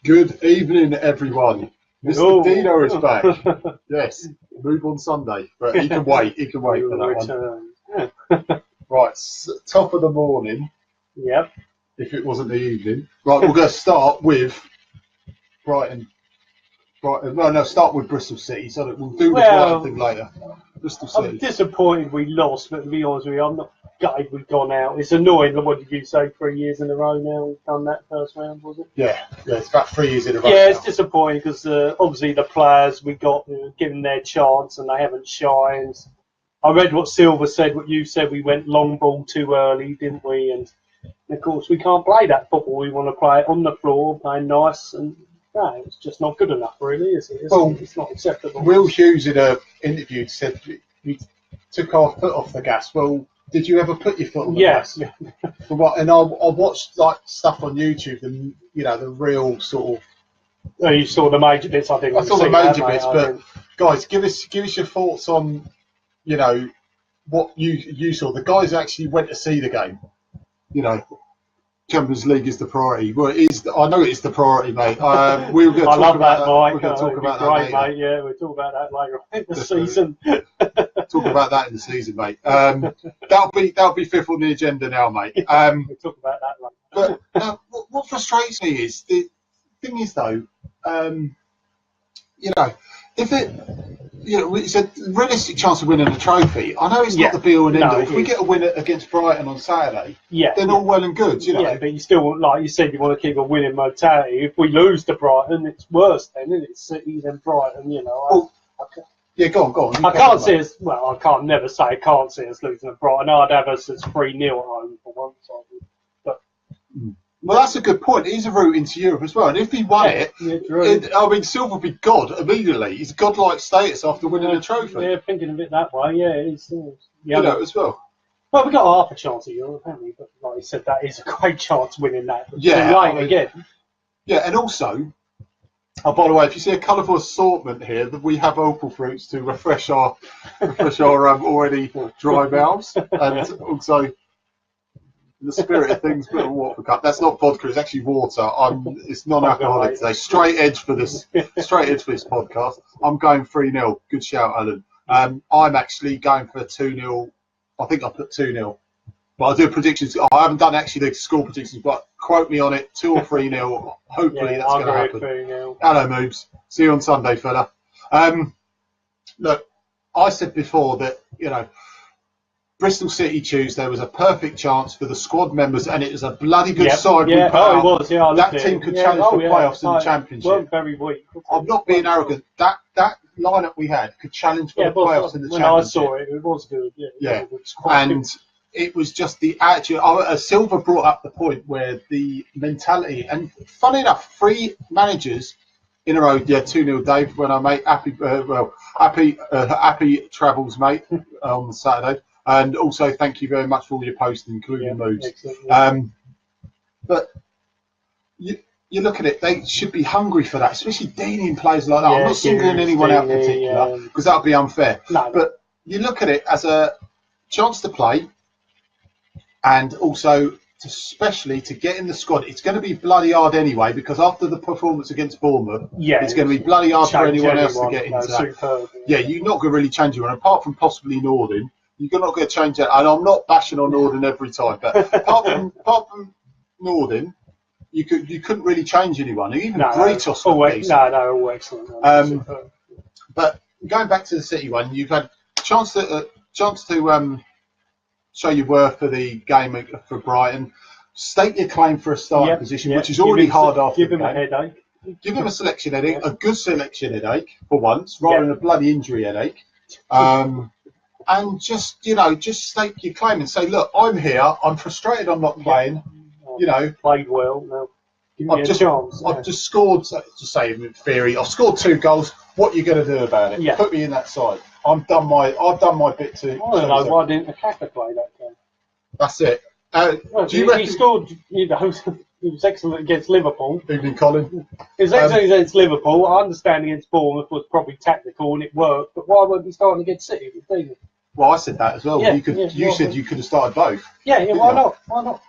Good evening, everyone. Mr. Dino is back. Yes, move on Sunday, but he can wait. He can wait for that one. Right, top of the morning. Yep. If it wasn't the evening. Right, we're going to start with Brighton. No, start with Bristol City, so that we'll do the Brighton thing later. Bristol City. I'm disappointed we lost, but to be honest with you, I'm not gutted we've gone out. It's annoying. What did you say? 3 years in a row now we've done that first round, was it? Yeah, it's about 3 years in a row. Yeah, it's disappointing because obviously the players we got given their chance and they haven't shined. I read what Silver said, what you said. We went long ball too early, didn't we? And of course, we can't play that football. We want to play it on the floor, play nice, and no, it's just not good enough, really, is it? It's not acceptable. Will Hughes in an interview said we took our foot off the gas. Well, did you ever put your foot on the gas? For what? And I watched like stuff on YouTube, and the real sort of. Oh, you saw the major bits, I think. I saw the major bits, but guys, give us your thoughts on, what you saw. The guys actually went to see the game. Champions League is the priority. Well, I know it's the priority, mate. I love that, Mike. We're going to talk about that later. Mate. Yeah, we'll talk about that later in the season. Talk about that in the season, mate. That'll be fifth on the agenda now, mate. We'll talk about that later. But what frustrates me is the thing is though, if it's a realistic chance of winning a trophy. I know it's not the be all and end all. If we get a win against Brighton on Saturday, then all well and good, Yeah, but you still, like you said, you want to keep a winning mentality. If we lose to Brighton, it's worse then, isn't it? City then Brighton, Well, go on. I can't see us. Well, I can't never say I can't see us losing to Brighton. I'd have us as 3-0 at home for once. Well, that's a good point. He's a route into Europe as well. And if he won Silver would be God immediately. He's godlike status after winning a trophy. Yeah, thinking of it that way, as well. Well, we got half a chance of Europe, haven't we? But like you said, that is a great chance winning that. But too late again. Yeah, and also, by the way, if you see a colourful assortment here, that we have opal fruits to refresh our already dry mouths, and also. In the spirit of things, put a water cup. That's not vodka. It's actually water. It's non-alcoholic today. Straight edge for this podcast. I'm going 3-0. Good shout, Alan. I'm actually going for 2-0. I think I put 2-0. But I'll do predictions. I haven't done actually the score predictions, but quote me on it. 2 or 3-0. Hopefully that's going to happen. 3-0. Hello, Moobs. See you on Sunday, fella. Look, I said before that Bristol City Tuesday was a perfect chance for the squad members, and it was a bloody good side. Yeah, it was. Yeah, that team could challenge for playoffs in the Championship. Weren't very weak. I'm not being arrogant. That lineup we had could challenge for the playoffs in the Championship. When I saw it, it was good. Yeah. And it was just the attitude. Silver brought up the point where the mentality, and funny enough, 3 managers in a row. Yeah, 2-0, Dave. When I mate, happy travels, mate, on Saturday. And also, thank you very much for all your posts, including moves. But you look at it; they should be hungry for that, especially dealing players like that. I'm not singling anyone out in particular because that would be unfair. No. But you look at it as a chance to play, and also especially to get in the squad. It's going to be bloody hard anyway because after the performance against Bournemouth, it's going to be bloody hard for anyone else to get into that. Superb, you're not going to really change anyone, apart from possibly Norden. You're not going to change that, and I'm not bashing on Norden every time, but apart from Norden, you couldn't really change anyone. Even Britos. All excellent. But going back to the City one, you've had a chance to show your worth for the game for Brighton. State your claim for a starting position, which is already hard after the game. Give him a headache. Give him a selection headache, a good selection headache for once, rather than a bloody injury headache. And just state your claim and say, look, I'm here. I'm frustrated. I'm not playing. Played well. No, give me a chance. I've just scored. Just say in theory, I've scored 2 goals. What are you going to do about it? Put me in that side. I've done my bit too. I don't know why didn't Akaka play that game. That's it. He scored. He was excellent against Liverpool. Evening, Colin. He was excellent against Liverpool. I understand against Bournemouth was probably tactical and it worked, but why weren't he starting against City? Well, I said that as well. You said you could have started both. Yeah, why not? Why not?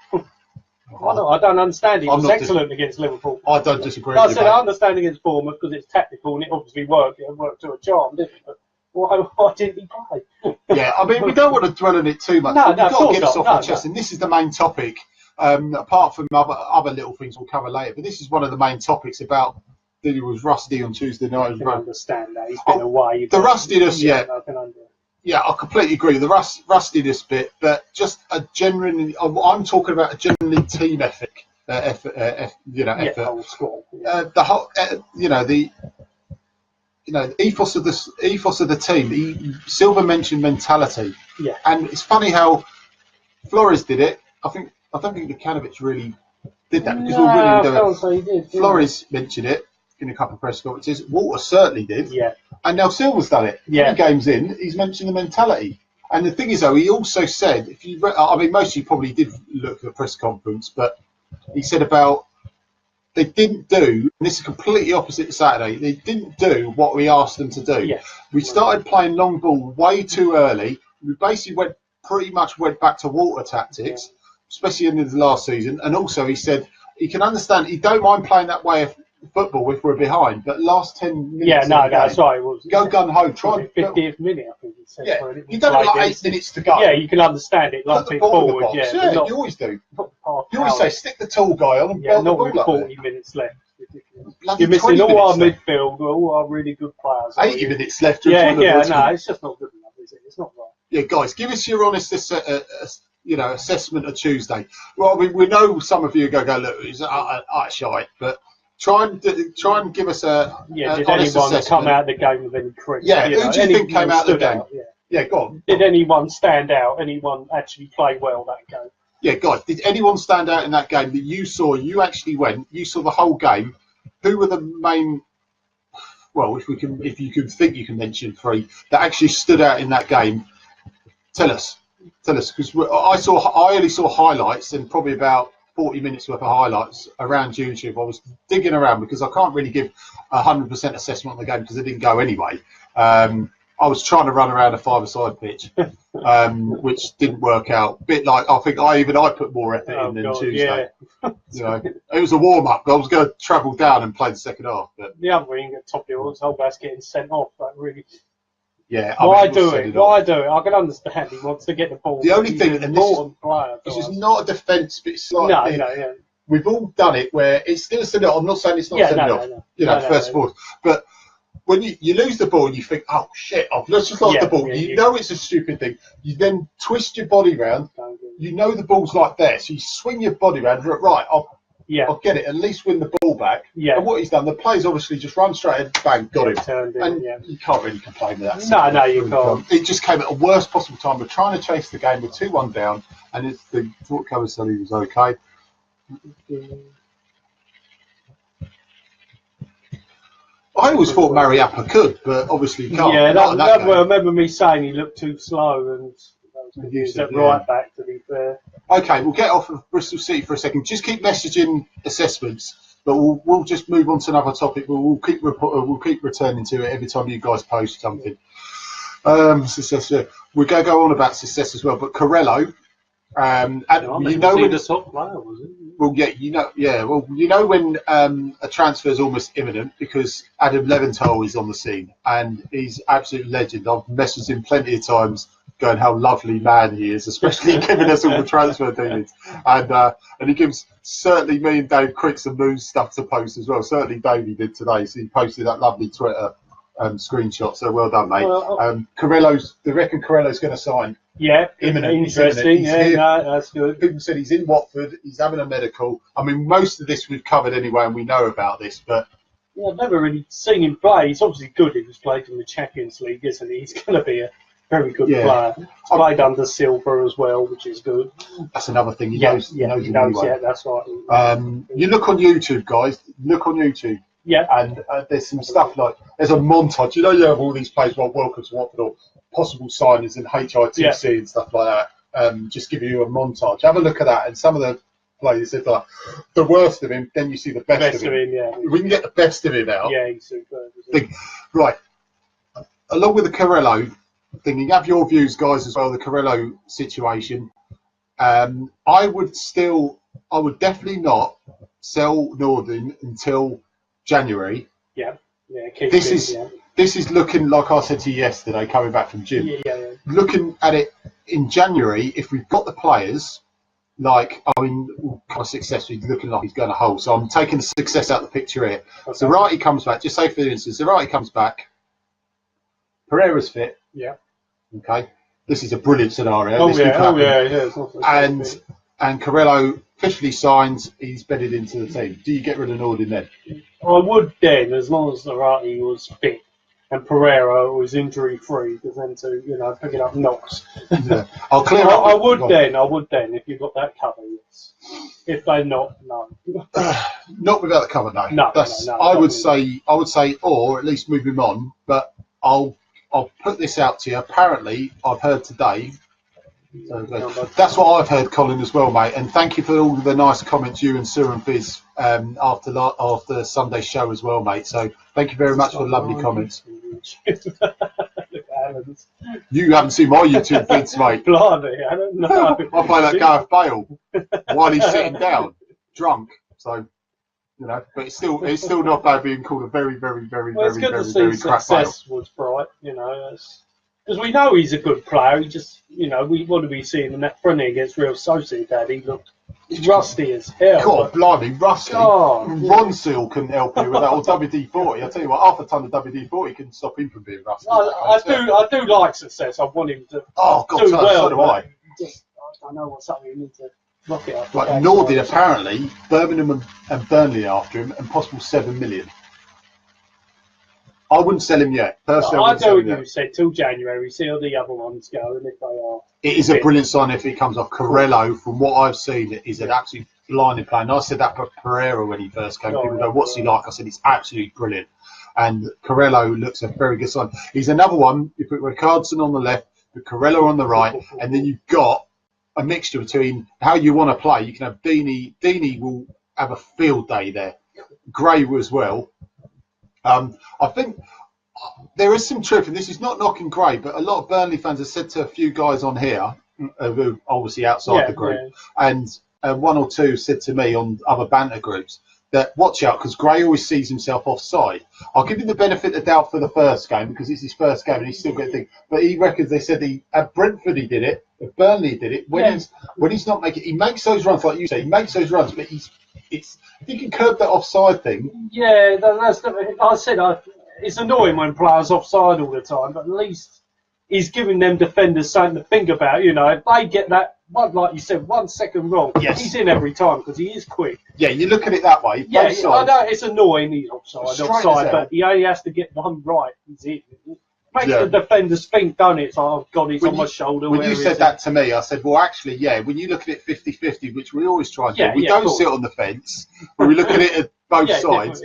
I don't understand. He I'm was not excellent against Liverpool. I don't disagree I with said you, I mate. understand against Bournemouth because it's tactical and it obviously worked. It worked to a charm, didn't it? But why didn't he play? Yeah, I mean, we don't want to dwell on it too much. No, We've no, of got to course get us not. off our chest, and this is the main topic. Apart from other little things we'll cover later, but this is one of the main topics about that he was rusty on Tuesday night. I can understand that. He's been away. The rustiness, yeah. I can understand. Yeah, I completely agree. The rustiness bit, but just a genuinely, I'm talking about a genuinely team ethic, effort. Whole squad. The whole, the ethos of the team. Silva mentioned mentality. Yeah. And it's funny how Flores did it. I don't think Lukanovic really did that because we really do it. So he did. Flores mentioned it in a couple of press conferences. Walter certainly did. Yeah. And now Silva's done it. Yeah. 3 games in, he's mentioned the mentality. And the thing is, though, he also said, most of you probably did look at the press conference, but he said about they didn't do, and this is completely opposite to Saturday, they didn't do what we asked them to do. Yeah. We started playing long ball way too early. We basically went back to Walter tactics, especially in the last season. And also, he said he can understand, he don't mind playing that way of football if we're behind, but last 10 minutes. That's right. It was, go gun ho, try 50th minute, I think he said. Yeah, you don't have like 8 minutes to go. Yeah, you can understand it. Like put the ball in the box. Yeah, Yeah, you always do. You always say stick the tall guy on and belt the not ball with up 40 there. minutes left. Ridiculous. Bloody You're missing 20 all our minutes left. midfield, all our really good players. 80 minutes left. It's just not good enough, is it? It's not right. Yeah, guys, give us your honest assessment of Tuesday. Well, I mean, we know some of you go look, he's shite, but try and give us a did honest anyone assessment. come out of the game with any credit? Yeah, who do you think came out of the game? Yeah, go on. Did anyone stand out? Anyone actually play well that game? Yeah, guys, did anyone stand out in that game that you saw? You actually went, you saw the whole game. Who were the main? Well, if you can think you can mention 3 that actually stood out in that game. Tell us, because I only saw highlights and probably about 40 minutes worth of highlights around YouTube. I was digging around because I can't really give 100% assessment on the game because it didn't go anyway. I was trying to run around a 5-a-side pitch, which didn't work out. Bit like I think I put more effort in than Tuesday. Yeah. It was a warm up. I was going to travel down and play the second half. But the other wing at top of yours, Holgast's getting sent off. Like really. Yeah. Why do it? I can understand he wants to get the ball. The only thing, and this is not a defence, but it's like we've all done it where it's still sending off. I'm not saying it's not sending off. First of all, but when you lose the ball and you think, oh shit, I've just lost the ball. You know it's a stupid thing. You then twist your body round. You know the ball's like there, so you swing your body round. Right, I'll get it. At least win the ball back. Yeah. And what he's done, the player's obviously just run straight and bang, got him. And you can't really complain with that. No, you can't. It just came at the worst possible time. We're trying to chase the game. We're 2-1 down, and the thought cover said he was okay. I always thought Mariappa could, but obviously he can't. Yeah, I remember me saying he looked too slow, and that was confused at right back, to be fair. Okay, we'll get off of Bristol City for a second. Just keep messaging assessments, but we'll just move on to another topic. We'll keep returning to it every time you guys post something. Success. We're going to go on about success as well, but Corello. The top player, was it? Well, you know when a transfer is almost imminent because Adam Leventhal is on the scene and he's absolute legend. I've messaged him plenty of times going how lovely man he is, especially giving us all the transfer dealings. And he gives certainly me and Dave Quick some news stuff to post as well. Certainly Davey did today, so he posted that lovely Twitter screenshot. So well done, mate. They reckon Corello's going to sign. Yeah, imminent. Interesting. That's good. People said he's in Watford. He's having a medical. I mean, most of this we've covered anyway, and we know about this. But I've never really seen him play. He's obviously good if he's played in the Champions League, isn't he? He's going to be a very good player. He's played under Silva as well, which is good. That's another thing. He knows. Yeah, that's right. You look on YouTube, guys. Look on YouTube. Yeah. And there's some stuff like there's a montage. You know, you have all these players like welcome to Watford or possible signings and HITC and stuff like that. Just give you a montage. Have a look at that. And some of the players, if like the worst of him, then you see the best of him. We can get the best of him out. Yeah, he's superb. Right. Along with the Corello thing, you have your views, guys, as well. The Corello situation. I would still I would definitely not sell Nordin until January. Yeah. This is looking, like I said to you yesterday, coming back from gym. Yeah. Looking at it in January, if we've got the players, kind of successfully looking like he's going to hold. So I'm taking the success out of the picture here. Okay. Zarate comes back. Just say, for instance, Zarate comes back. Pereira's fit. Yeah. Okay. This is a brilliant scenario. Oh, yeah. And Carello officially signs. He's bedded into the team. Do you get rid of Nordin then? I would then, as long as Zarate was fit and Pereira was injury free, because then to picking up knocks. Yeah. I'll clear up. I would then if you got that cover. Yes. If they're not, no. Not without the cover, no. No. I would say, or at least move him on. But I'll put this out to you. Apparently, I've heard today. That's what I've heard, Colin, as well, mate. And thank you for all the nice comments you and Sue and Fizz after Sunday's show as well, mate. So thank you very much for the lovely comments. You haven't seen my YouTube feeds, mate. Blimey, I don't know. I play that Gareth Bale while he's sitting down, drunk. So, but it's still not bad being called a very, very, very, well, very, it's very, good to see very crap success was bright, because we know he's a good player. He just, we want to be seeing in that friendly against Real Sociedad. He looked rusty as hell. God, blimey, rusty. God, Ron Seal couldn't help you with that, or WD-40. I tell you what, half a ton of WD-40 couldn't stop him from being rusty. I do like success. I want him to do well. So do I. Just, I don't know what's up. You need to knock it up. Like Nordin, apparently, Birmingham and Burnley after him, and possible 7 million. I wouldn't sell him yet. Personally, I do what you said, till January, see how the other ones go, and if they are. It is a brilliant sign if he comes off. Carello, from what I've seen, is an absolute blinding player. And I said that for Pereira when he first came. People go, what's he like? I said, he's absolutely brilliant. And Carello looks a very good sign. He's another one. You put Ricardson on the left, put Carello on the right, and then you've got a mixture between how you want to play. You can have Deeney. Deeney will have a field day there. Gray as well. I think there is some truth, and this is not knocking Gray, but a lot of Burnley fans have said to a few guys on here, who obviously outside the group, and one or two said to me on other banter groups that watch out because Gray always sees himself offside. I'll give him the benefit of the doubt for the first game because it's his first game and he's still got to think. But he reckons they said at Brentford he did it, at Burnley he did it. When he's not making, he makes those runs like you say. He makes those runs, but if he can curb that offside thing. Yeah, that's I said. It's annoying when players offside all the time, but at least he's giving them defenders something to think about. If they get that one, like you said, 1 second wrong, he's in every time because he is quick. Yeah, you look at it that way. Yeah, I know it's annoying. He's offside, but he only has to get one right. He's in. Makes the defenders think, don't it? It's like, oh God, he's on my shoulder. When you said that to me, I said, well, actually, when you look at it 50-50, which we always try and do, we don't sit on the fence, but we look at it at both sides.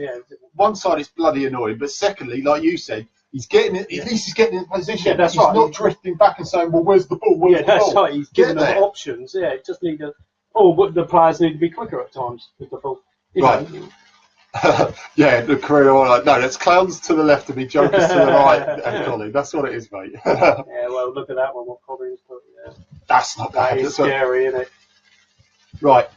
One side, it's bloody annoying, but secondly, like you said, he's getting it. At least he's getting in position. Yeah, that's he's not drifting back and saying, well, where's the ball? Where's the ball? That's right. He's giving them options. Yeah, it just need but the players need to be quicker at times with the ball. Right. The career no, that's clowns to the left of me, jokers to the right, Colin. That's what it is, mate. Well, look at that one. What Colin's put. Yeah. That's not bad. That is scary, isn't it? Right.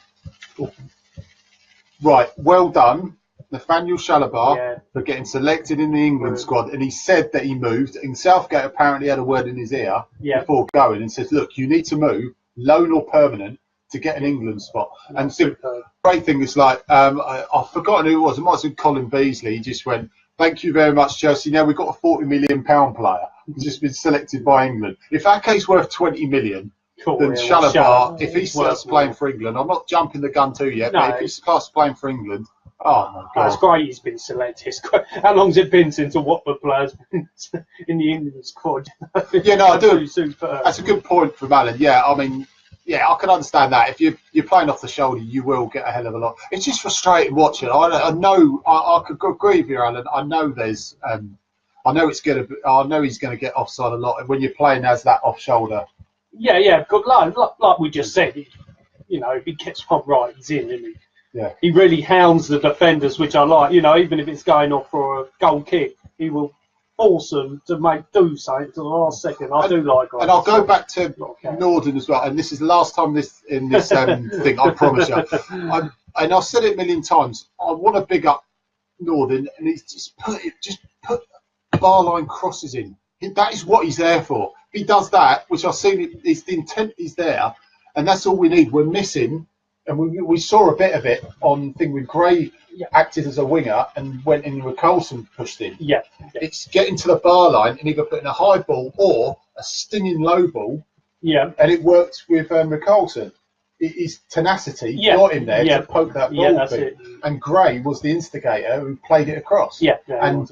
Well done, Nathaniel Chalobah, for getting selected in the England squad. And he said that he moved. And Southgate apparently had a word in his ear before going and says, "Look, you need to move, loan or permanent, to get an England spot." And the great thing is, like, I've forgotten who it was. It might have been Colin Beasley. He just went, "Thank you very much, Chelsea. Now we've got a £40 million player who's just been selected by England. If that case worth 20 million, then Chalobah, if he starts playing for England, I'm not jumping the gun too yet, but if he starts playing for England, oh my God. That's great he's been selected. How long's it been since a Watford player's been in the England squad? I do. That's a good point from Alan. I can understand that. If you're playing off the shoulder, you will get a hell of a lot. It's just frustrating watching. I know. I could agree with you, Alan. I know there's. I know he's going to get offside a lot when you're playing as that off shoulder. Yeah. Good like we just said. If he gets one right, he's in, isn't he? Yeah. He really hounds the defenders, which I like. Even if it's going off for a goal kick, he will force them to do something to the last second. I do like. And I'll go back to Norden as well. And this is the last time in this thing. I promise you. And I've said it a million times. I want to big up Norden, and he's just put bar line crosses in. That is what he's there for. He does that, which I've seen. It's the intent is there, and that's all we need. We're missing, and we saw a bit of it on thing with Gray acted as a winger and went in with Coulson pushed in. Yeah. It's getting to the bar line and either putting a high ball or a stinging low ball. Yeah. And it worked with Coulson. His tenacity got him there to poke that ball. That's it. And Gray was the instigator who played it across. Yeah. And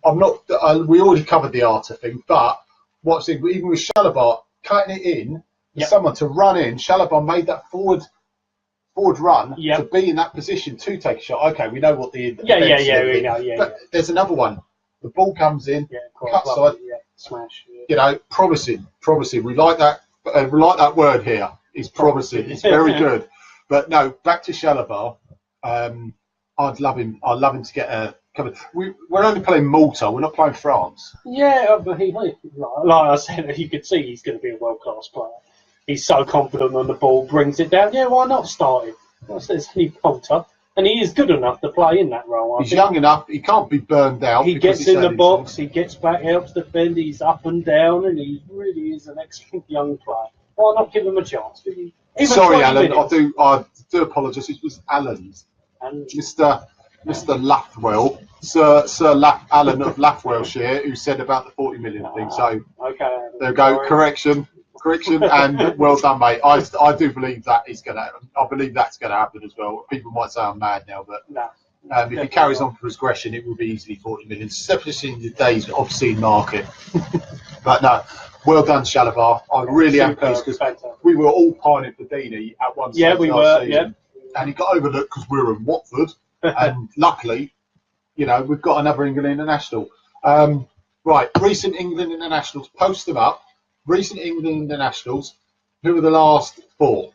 I'm not. We already covered the Arter thing, but what's it? Even with Chalobah cutting it in, for someone to run in. Chalobah made that forward run to be in that position to take a shot. Okay, we know what the we know. But there's another one. The ball comes in, cut side, smash. You know, promising. We like that. We like that word here. It's promising. It's very good. But no, back to Chalobah. I'd love him to get a. We're only playing Malta. We're not playing France. Yeah, but like I said, you could see he's going to be a world-class player. He's so confident on the ball, brings it down. Yeah, why not start him? There's any Malta, and he is good enough to play in that role. He's young enough. He can't be burned out. He gets in the box. He gets back, helps defend. He's up and down, and he really is an excellent young player. Why not give him a chance? Sorry, Alan. I do apologise. It was Alan's. And Mr. Lathwell, Sir Alan of Lathwellshire, who said about the 40 million thing. So there we go. Correction, and well done, mate. I do believe that is going to happen. I believe that's going to happen as well. People might say I'm mad now, but if he carries on progression, it will be easily 40 million, especially in the days of obscene market. But no, well done, Chalobah. I really am pleased because we were all pining for Deeney at one stage last season, and he got overlooked because we were in Watford, and luckily, you know, we've got another England international. Right, recent England internationals, post them up. Recent England internationals, who are the last 4?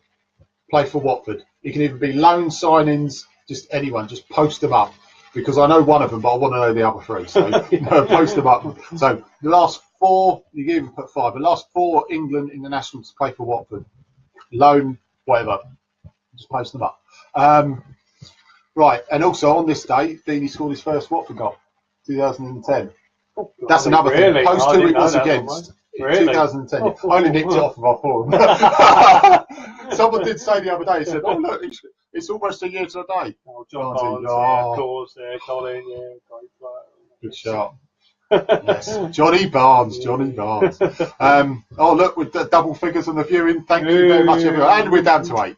Play for Watford. It can even be loan signings, just anyone, just post them up. Because I know one of them, but I want to know the other 3. So post them up. So the last 4, you can even put 5. The last 4 England internationals play for Watford. Loan, whatever. Just post them up. Right, and also on this day, Deeney scored his first Watford goal, 2010. That's another thing. Post who it was against. Really? 2010. I only nicked it off of our forum. Someone did say the other day, he said, "Oh look, it's almost a year to the day." John Barnes, of course, Colin, great player. Good shot. Yes, Johnny Barnes. Oh look, with the double figures on the viewing. Thank you very much, everyone. And we're down to 8.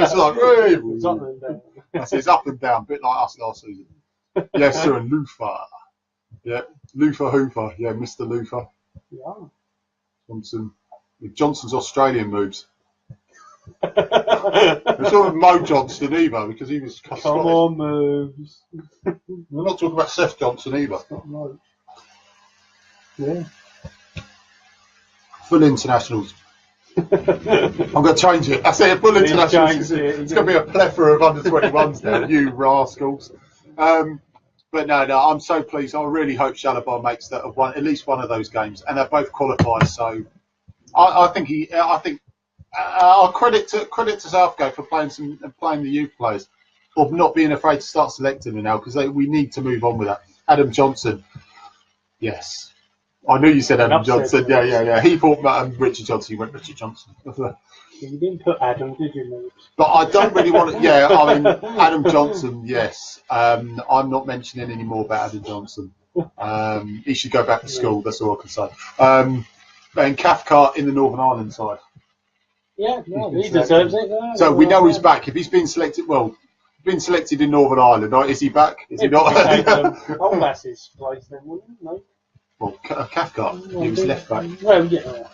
It's like it's up and down, a bit like us last season. Yes, sir, and Lufa. Yeah, Lufa Hoofer. Yeah, Mr. Lufa. Yeah. Johnson. Johnson's Australian moves. It's not Mo Johnson either, because he was Scottish. Come on, moves. We're not talking about Seth Johnson either. No. Yeah. Full internationals. I'm going to change it. I say full internationals. It's going to be a plethora of under 21s now, you rascals. But no, I'm so pleased. I really hope Chalobah makes that at least one of those games, and they're both qualified. So I think I'll credit to Southgate for playing the youth players, of not being afraid to start selecting them now, because we need to move on with that. Adam Johnson, yes, I knew you said Adam Johnson. Yeah. He thought Richard Johnson. You went Richard Johnson. You didn't put Adam, did you, mate? But I don't really want to. Yeah, I mean Adam Johnson. Yes, I'm not mentioning any more about Adam Johnson. He should go back to school. That's all I can say. And Cathcart in the Northern Ireland side. Yeah, no, he deserves it. So we know he's back. If he's been selected, in Northern Ireland, right? Is he back? Is he not? That's his place then, wouldn't it? No. Well, Cathcart, he was left back. Well, yeah.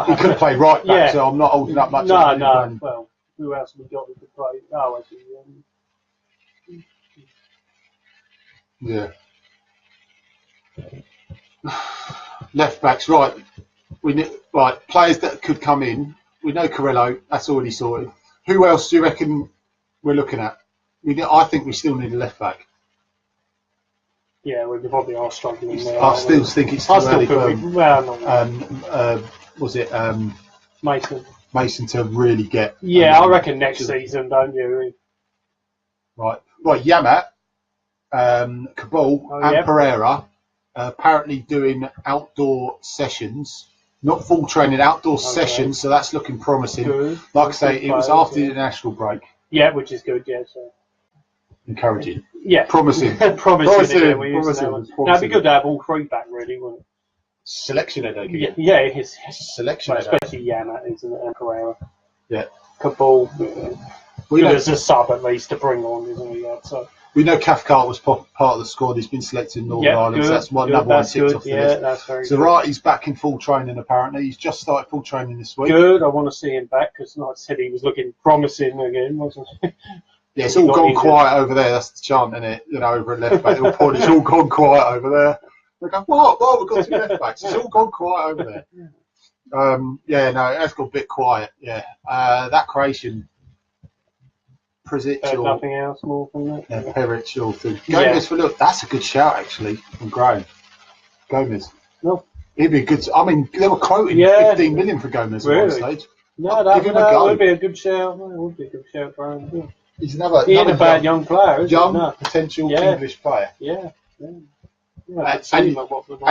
He could play right back, so I'm not holding up much. No. Well, who else have we got who could play? Oh, yeah. Left backs, right. We need players that could come in. We know Carello, that's already sorted. Who else do you reckon we're looking at? I think we still need a left back. Yeah, we probably are struggling there. I still think it's too early for Mason to really get. Yeah, I reckon next season, don't you? Right, Yamat, Cabal, and Pereira apparently doing outdoor sessions. Not full training, outdoor sessions, so that's looking promising. Good. Like I say, it was after the international break. Yeah, which is good, yeah. So. Encouraging. Yeah. Promising. promising. Now, it'd be good to have all three back, really, wouldn't it? Selection headache again. Yeah, it is. Selection headache. Especially Yamat, isn't it, and Pereira. Yeah. Cabal, as a sub, at least, to bring on, isn't he? Yeah, so. We know Cathcart was part of the squad. He's been selected in Northern Ireland, so that's number one ticked off the list. That's very Zarati's back in full training, apparently. He's just started full training this week. Good. I want to see him back because, like I said, he was looking promising again, wasn't he? Yeah, it's all gone quiet over there. That's the chant, isn't it? Over at left back, it's all gone quiet over there. They go, what? Well, we've got two left backs. It's all gone quiet over there. It has got a bit quiet. Yeah, that Croatian. Nothing else more from that. Yeah, Peric or thing. Gomez for look. That's a good shout actually from Graham. Gomez. No. He'd be a good. I mean, they were quoting 15 million for Gomez at one stage. No, that would be a good shout. It would be a good shout for him. Yeah. He's another. He ain't a bad young player. Potential English player. Yeah. And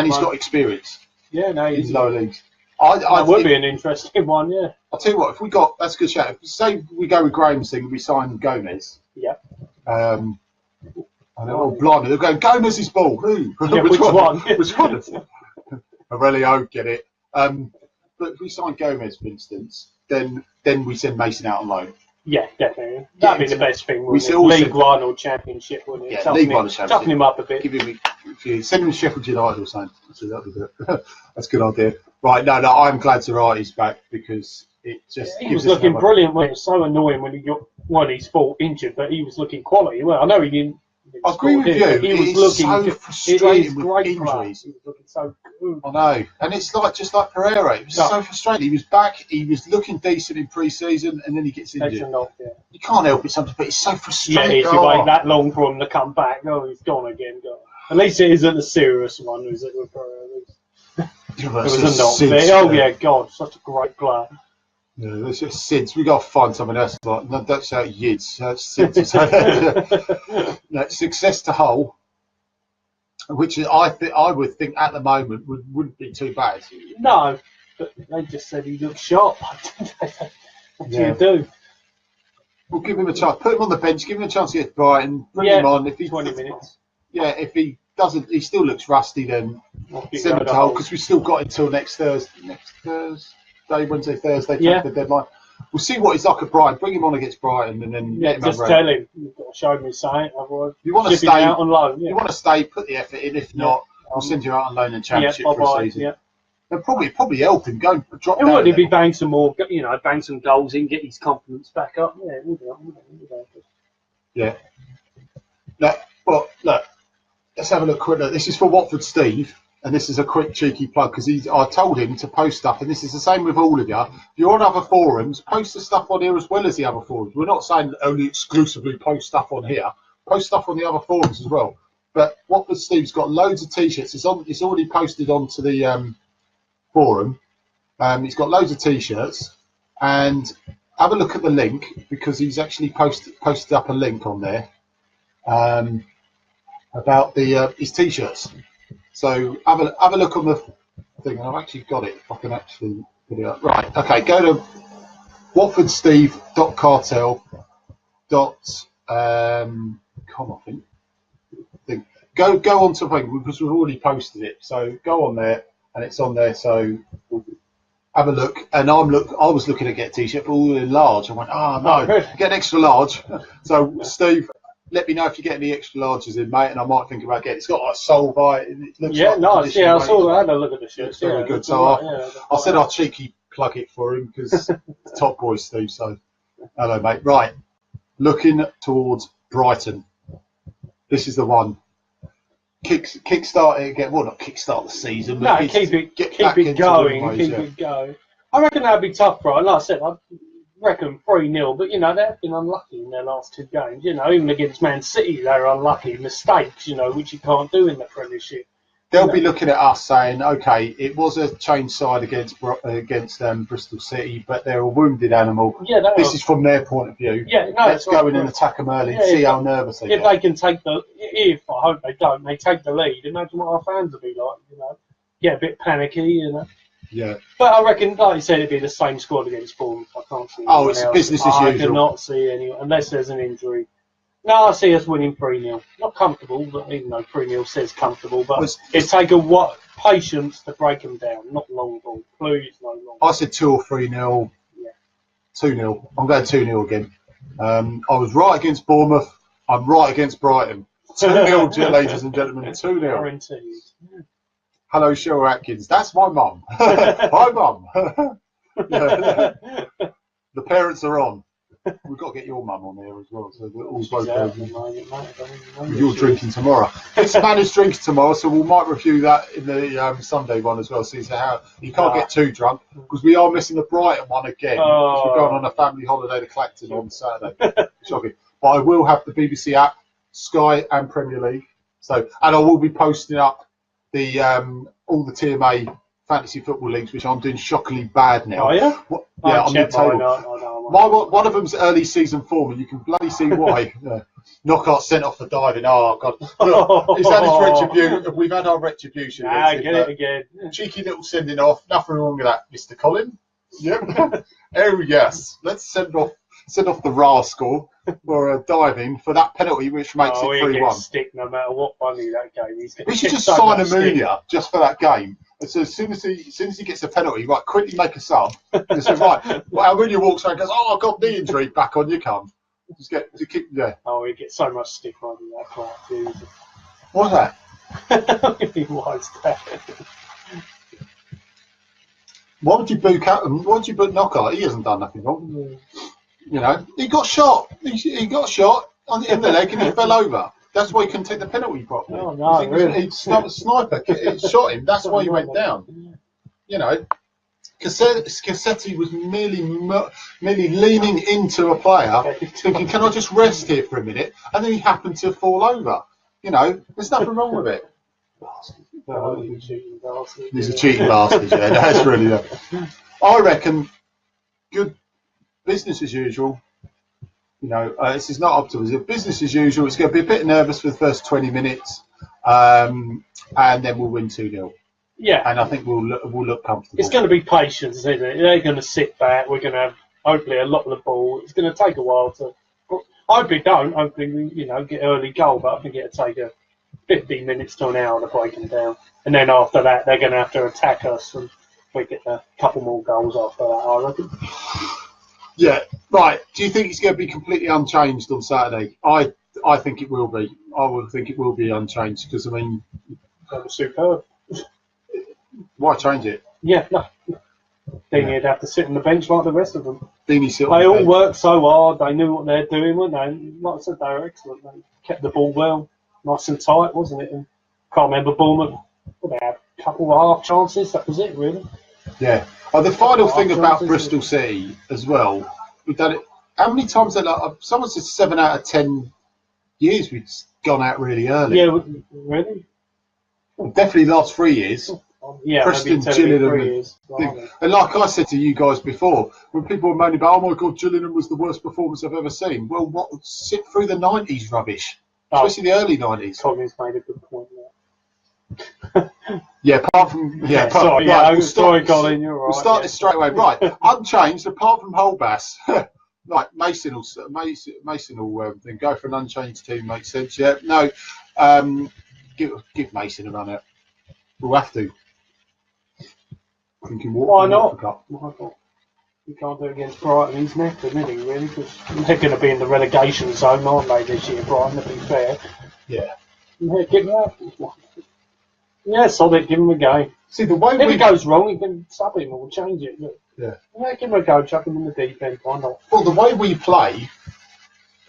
he's got experience. Yeah, no, he's lower leagues. That would be an interesting one, yeah. I'll tell you what, that's a good shout. If say we go with Graham's thing, we sign Gomez. Yeah. And they're all blind. They're going, Gomez's ball. Who? Yeah, which one? Which one? Aurelio, get it. But if we sign Gomez, for instance, then we send Mason out on loan. Yeah, definitely. That'd be the best thing, wouldn't it? League One or Championship, wouldn't it? Yeah, League One or Championship. Toughen him up a bit. Send him to Sheffield United or something. So that'd be good. That's a good idea. Right, no, I'm glad Zarati's back because it just. He was looking brilliant. It was so annoying when he got his fault injured, but he was looking quality. Well, I know he didn't. I agree with you. He was looking so frustrating with injuries. He was looking so good. I know, and it's just like Pereira. It was so frustrating. He was back. He was looking decent in pre-season, and then he gets injured. You can't help it sometimes, but it's so frustrating. Yeah, it's wait that long for him to come back. Oh, he's gone again. At least it isn't a serious one, is it? With Pereira? It was a knock there. Oh yeah, God, such a great player. Yeah, it's just SIDS. We got to find something else. Like, no, don't say YIDS. SIDS. No, success to Hull, which I would think at the moment wouldn't be too bad. No, but they just said he looked sharp. What do you do? We'll give him a chance. Put him on the bench. Give him a chance to get Brighton. Bring him on. If 20 minutes. Yeah, if he doesn't, he still looks rusty. Then send him to Hull because we've still got until next Thursday. Wednesday, Thursday, the deadline. We'll see what he's like at Brighton. Bring him on against Brighton, and then just tell him. You've got to show me something. Otherwise, you want to stay out on loan. Yeah. You want to stay, put the effort in. If not, we'll send you out on loan and Championship for a season. Yeah. They'll probably help him go drop down. Would he be bang some more? Bang some goals in, get his confidence back up. Yeah, it would be. Yeah. Look, let's have a look quick. This is for Watford Steve. And this is a quick cheeky plug because I told him to post stuff, and this is the same with all of you. If you're on other forums, post the stuff on here as well as the other forums. We're not saying only exclusively post stuff on here. Post stuff on the other forums as well. But Watford Steve's got loads of t-shirts. It's already posted onto the forum. He's got loads of t-shirts, and have a look at the link because he's actually posted up a link on there about his t-shirts. So have a look on the thing, and I've actually got it. If I can actually put it up. Right, okay, go to watfordsteve.cartel.com, I think. Go on to the thing because we've already posted it. So go on there, and it's on there. So have a look. And I was looking to get a t-shirt, but all in large. I went, no, get an extra large. So Steve, let me know if you get any extra larges in, mate, and I might think about getting it. It's got like Solvite. It looks nice. Yeah, I saw that. I had a look at the shirt. It's very good. So I said I'll cheeky plug it for him because top boy Steve. So hello, mate. Right, looking towards Brighton. This is the one. Kickstart it again. Well, not kickstart the season. But keep it going. I reckon that'd be tough, Brian. Like I said, reckon 3-0, but, you know, they've been unlucky in their last 2 games. You know, even against Man City, they were unlucky. Mistakes, you know, which you can't do in the Premiership. They'll be looking at us saying, okay, it was a changed side against Bristol City, but they're a wounded animal. Yeah, this is from their point of view. Yeah, no, let's go in and attack them early and see how nervous they get. If they can take I hope they don't, they take the lead, imagine what our fans will be like, you know. Get a bit panicky, you know. Yeah. But I reckon, like you said, it'd be the same squad against Bournemouth. I can't see it's else. business as usual. I cannot see anyone, unless there's an injury. No, I see us winning 3-0. Not comfortable, but even though 3-0 says comfortable, but it'd take patience to break them down, not long ball. Please, no long ball. I said 2 or 3-0. Yeah. 2-0. I'm going 2-0 again. I was right against Bournemouth. I'm right against Brighton. 2-0, ladies and gentlemen. 2-0. Guaranteed. Hello, Cheryl Atkins. That's my mum. Hi, mum. The parents are on. We've got to get your mum on there as well. So we're all both you're drinking tomorrow. This man is drinking tomorrow, so we might review that in the Sunday one as well. See how you can't get too drunk because we are missing the Brighton one again. We're going on a family holiday to Clacton on Saturday. Shocking. But I will have the BBC app, Sky, and Premier League. So, and I will be posting up the all the TMA fantasy football leagues, which I'm doing shockingly bad now. Oh yeah, on the table. One of them's early season form, and you can bloody see why. Knockout sent off for diving. Oh god, look, he's had his retribution. We've had our retribution. Get it again. Cheeky little sending off. Nothing wrong with that, Mr. Colin. Yep. Oh yes, let's send off the rascal for diving for that penalty, which makes it 3-1. Stick no matter what money that game. We should just sign a Munia just for that game. And so as soon as he gets a penalty, right, quickly make a sub. And say, right, well, Munia walks around and goes, "Oh, I've got knee injury, back on you come." Just keep there. Oh, he gets so much stick on that class. What's that? What's that? Why would you boo Captain? Why would you boo Knockout? He hasn't done nothing wrong. You know, he got shot. He got shot in the leg and he fell over. That's why he couldn't take the penalty properly. Oh, no, really? He sniper shot him. That's why he went down. You know, Cassetti was merely leaning into a player, thinking, "Can I just rest here for a minute?" And then he happened to fall over. You know, there's nothing wrong with it. He's a cheating bastard. Yeah, that's really. I reckon good. Business as usual. You know, this is not up to us. Business as usual. It's going to be a bit nervous for the first 20 minutes, and then we'll win 2-0. Yeah, and I think we'll look comfortable. It's going to be patience, isn't it? They're going to sit back. We're going to have hopefully a lot of the ball. It's going to take a while to. Hopefully, hopefully we get early goal, but I think it'll take 15 minutes to an hour to break them down, and then after that they're going to have to attack us, and we get a couple more goals after that, I reckon. Yeah, right. Do you think it's going to be completely unchanged on Saturday? I think it will be. I would think it will be unchanged because, I mean... That was superb. Why change it? Yeah, no. Deeney'd have to sit on the bench like the rest of them. Deeney sit on the bench. They all worked so hard. They knew what they're doing, weren't they? Like I said, they were excellent. They kept the ball well. Nice and tight, wasn't it? And can't remember Bournemouth. They had a couple of half chances. That was it, really. Yeah. The final thing about Bristol City as well, we've done it. How many times? Someone said 7 out of 10 years we've gone out really early. Yeah, really. Well, definitely the last 3 years. Yeah, Preston, Gillingham, and like I said to you guys before, when people were moaning about, "Oh my God, Gillingham was the worst performance I've ever seen." Well, sit through the 90s rubbish, especially the early 90s. Tommy's made a good point there. Yeah, apart from Colin, you're right. We'll start this straight away. Right, unchanged apart from Holbass. Right, Mason will then go for an unchanged team. Makes sense. Yeah, no, give Mason a run out. We'll have to. Why not? You can't do it against Brighton. He's knackered, isn't he? Really, because they're going to be in the relegation zone, aren't they, this year, Brighton? To be fair. Yeah. Give him up. Yeah, solid. Give him a go. See, the way if it goes wrong, you can sub him or change it. Look. Yeah. Give him a go. Chuck him in the deep end. Why not? Well, the way we play,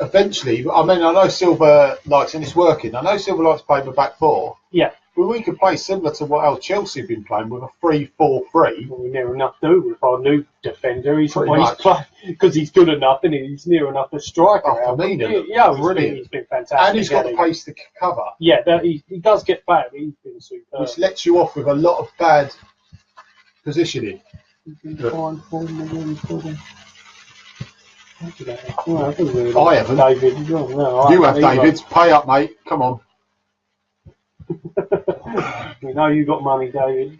eventually, I mean, I know Silver likes, and it's working. I know Silver likes playing the back four. Yeah. Well, we could play similar to what our Chelsea have been playing with a 3-4-3. Well, we near enough do with our new defender. He's Pretty always much. playing because he's good enough, and he's near enough a striker. Oh, Firmino. Yeah, Brilliant. he's been fantastic. And he's got the pace to cover. Yeah, he does get back. He's been superb. Which lets you off with a lot of bad positioning. Well, I haven't. David. No, You have, David. Pay up, mate. Come on. We know you got money, David.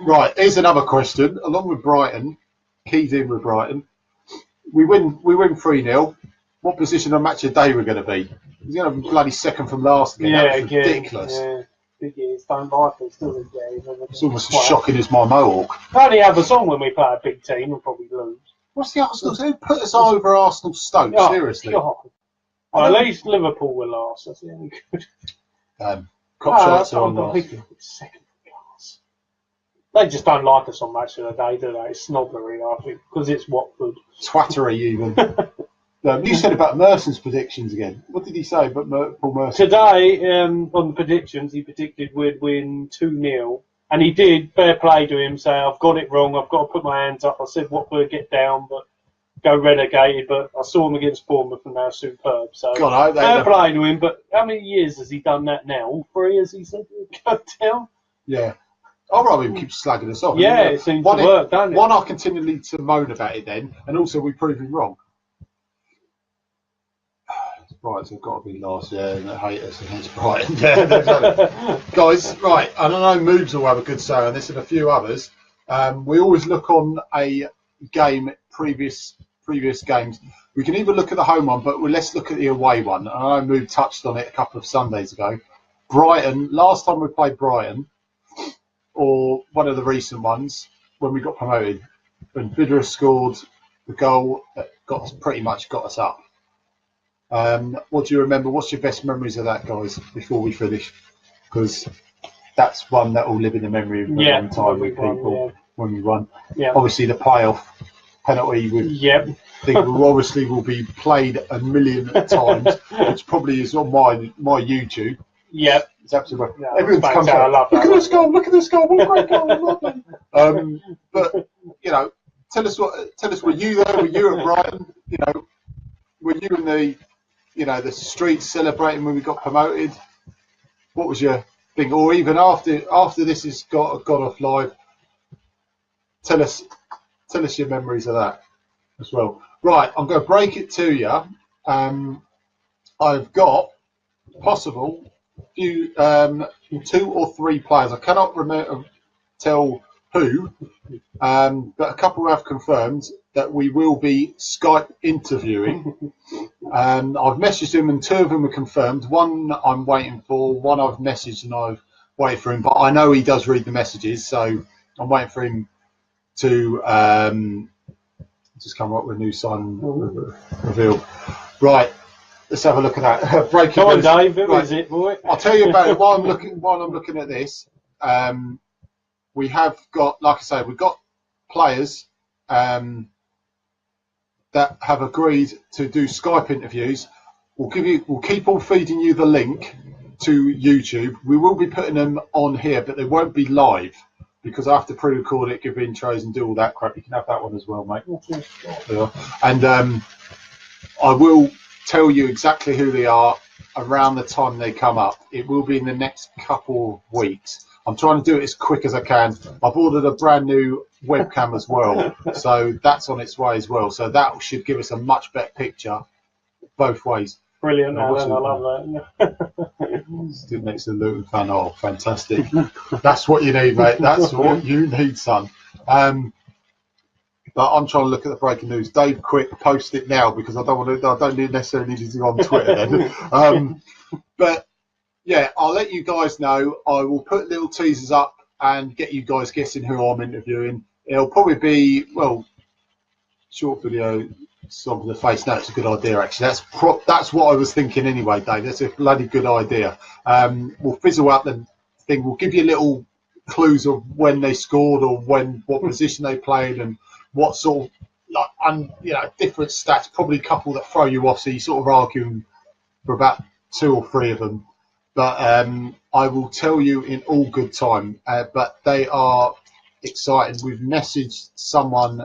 Right, here's another question. Along with Brighton, keyed in with Brighton, we win 3-0. What position on match of the day we're going to be? He's going to be bloody second from last again. Yeah, That's ridiculous. Yeah. Big ears don't like us, do they? It's almost as shocking as my mohawk. Only have us on when we play a big team and probably lose. What's the Arsenal? Who put us over Arsenal Stoke? Oh, Seriously. God. Well, at least Liverpool were last. That's the only good. Cop shots are on last. Second class. They just don't like us on match of the day, do they? It's snobbery, I think, because it's Watford. Twattery, even. You said about Merson's predictions again. What did he say about Paul Merson? Today, on the predictions, he predicted we'd win 2-0. And he did, fair play to him, say, I've got it wrong, I've got to put my hands up. I said Watford get down, but go relegated. But I saw him against Bournemouth and they're superb. So God, fair play to him. But how many years has he done that now? All 3, as he said, go down? Yeah. I'd rather him keep slagging us off. Yeah, it seems to work, doesn't it? One, I continually to moan about it then, and also we prove him wrong. Brighton have got to be last, yeah, and they hate us against Brighton. Guys, right, I don't know, Moobs will have a good say on this and a few others. We always look on a game, previous games. We can either look at the home one, but let's look at the away one. I know Moob touched on it a couple of Sundays ago. Brighton, last time we played Brighton, or one of the recent ones, when we got promoted, when Vidra scored the goal that pretty much got us up. What do you remember? What's your best memories of that, guys, before we finish? Because that's one that will live in the memory of a long time with people when we won. Yeah. Obviously, the playoff penalty with obviously will be played a million times, which probably is on my YouTube. Yeah. It's absolutely right. Everyone's come out. Look at this goal! Look at this goal! What a great goal! But you know, tell us, were you there? Were you at Brighton? You know, were you in the streets celebrating when we got promoted? What was your thing? Or even after this has gone off live, tell us your memories of that as well. Right, I'm going to break it to you. I've got possible few 2 or 3 players. I cannot tell who, but a couple have confirmed that we will be Skype interviewing. I've messaged them and 2 of them are confirmed. One I'm waiting for, one I've messaged and I've waited for him, but I know he does read the messages, so I'm waiting for him to just come up with a new sign reveal. Right, let's have a look at that. Breaking Come on, Dave, who right. is it, boy? I'll tell you about it while I'm looking at this. We have got, like I say, we've got players that have agreed to do Skype interviews. We'll keep on feeding you the link to YouTube. We will be putting them on here, but they won't be live because I have to pre-record it, give intros, and do all that crap. You can have that one as well, mate. Yeah. And I will tell you exactly who they are around the time they come up. It will be in the next couple of weeks. I'm trying to do it as quick as I can. I've ordered a brand new webcam as well, so that's on its way as well. So that should give us a much better picture both ways. Brilliant, Alan. I love that. Stood next to the Luton fan. Oh, fantastic. That's what you need, mate. That's what you need, son. But I'm trying to look at the breaking news. Dave, quick, post it now because I don't necessarily need to go on Twitter then. But yeah, I'll let you guys know. I will put little teasers up and get you guys guessing who I'm interviewing. It'll probably be, short video, song of the face. No, it's a good idea, actually. That's what I was thinking anyway, Dave. That's a bloody good idea. We'll fizzle out the thing. We'll give you little clues of when they scored or what position they played and what sort of, different stats, probably a couple that throw you off, so you sort of arguing for about 2 or 3 of them. But I will tell you in all good time. But they are excited. We've messaged someone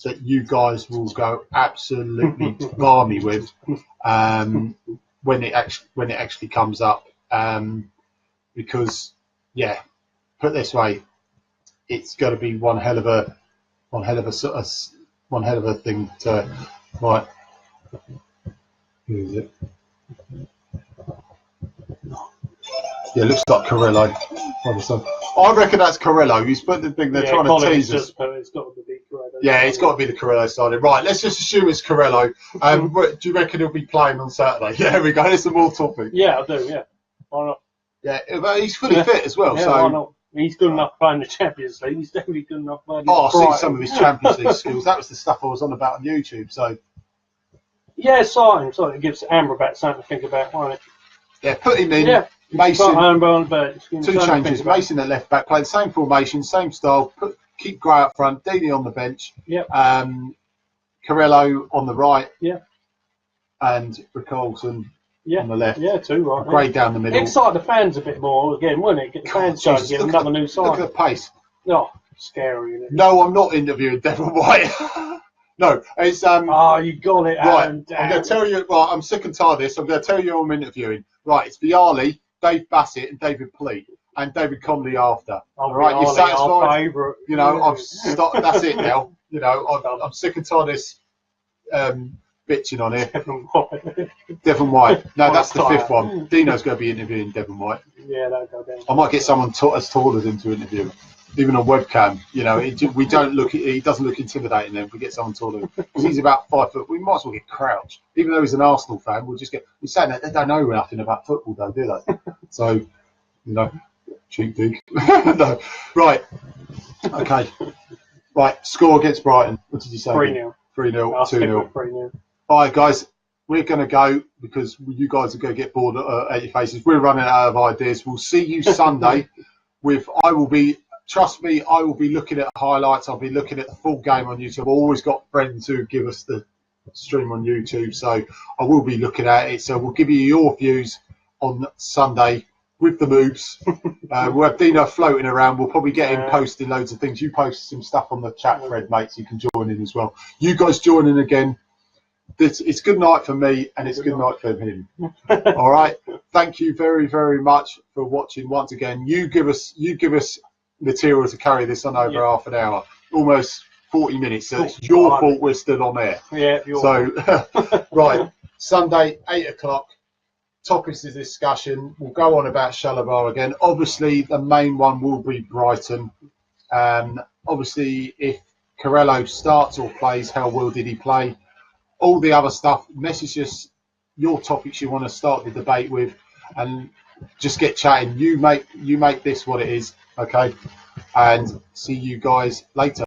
that you guys will go absolutely balmy with when it actually comes up. Because put it this way, it's going to be one hell of a thing to. Right, who is it? Yeah, it looks like Carello. I reckon that's Carello. He's put the thing they're trying to tease us. It's got to be Carello. Yeah, it's got to be the Carello side. Right, let's just assume it's Carello. Do you reckon he'll be playing on Saturday? Yeah, there we go. There's some more topic. Yeah, I do. Yeah, why not? Yeah, but he's fully fit as well. Yeah, so why not? He's good enough playing the Champions League. He's definitely good enough playing. I've seen some of his Champions League skills. That was the stuff I was on about on YouTube. So yeah, sign. So it gives Amrabat something to think about, won't it? Yeah, put him in. Yeah. Mason. Two changes. Mason at left back, playing the same formation, same style. Keep Gray up front. Deeney on the bench. Yep. Carello on the right. Yeah. And Richarlison on the left. Yeah, two right. Gray down the middle. Excite the fans a bit more again, wouldn't it? Get the fans going, give them another new sign. Look at the pace. Oh, scary, isn't it? No, I'm not interviewing Devon White. No, it's Oh, you got it, Aaron. Right, I'm going to tell you. Right, I'm sick and tired of this. I'm going to tell you who I'm interviewing. Right, it's Vialli, Dave Bassett, and David Pleat, and David Conley after. All right, you're satisfied? Our favourite. You know, I've stopped. That's it now. You know, I'm sick and tired of this bitching on here. Devon White. No, that's the fifth one. Dino's going to be interviewing Devon White. Yeah, that'll go down. I might get someone as tall as him to interview. Even on webcam, you know, he doesn't look intimidating then if we get someone taller. Because he's about 5 foot. We might as well get Crouch. Even though he's an Arsenal fan, we're saying that they don't know nothing about football, though, do they? So, you know, cheap dig. No. Right. Okay. Right. Score against Brighton. What did you say? 3-0. 3-0. 2-0. 3-0. All right, guys. We're going to go because you guys are going to get bored at your faces. We're running out of ideas. We'll see you Sunday. Trust me, I will be looking at highlights. I'll be looking at the full game on YouTube. I've always got friends who give us the stream on YouTube, so I will be looking at it. So we'll give you your views on Sunday with the moves. We'll have Dino floating around. We'll probably get him posting loads of things. You post some stuff on the chat thread, mate, so you can join in as well. You guys join in again. It's good night for me, and it's good night for him. All right. Thank you very, very much for watching once again. You give us material to carry this on over half an hour, almost 40 minutes. So it's your fault we're still on air. Yeah. Right, Sunday 8:00. Topics of discussion. We'll go on about chalobah again. Obviously, the main one will be Brighton. Obviously, if Carello starts or plays, how well did he play? All the other stuff. Message us your topics you want to start the debate with, and just get chatting. You make this what it is. Okay, and see you guys later.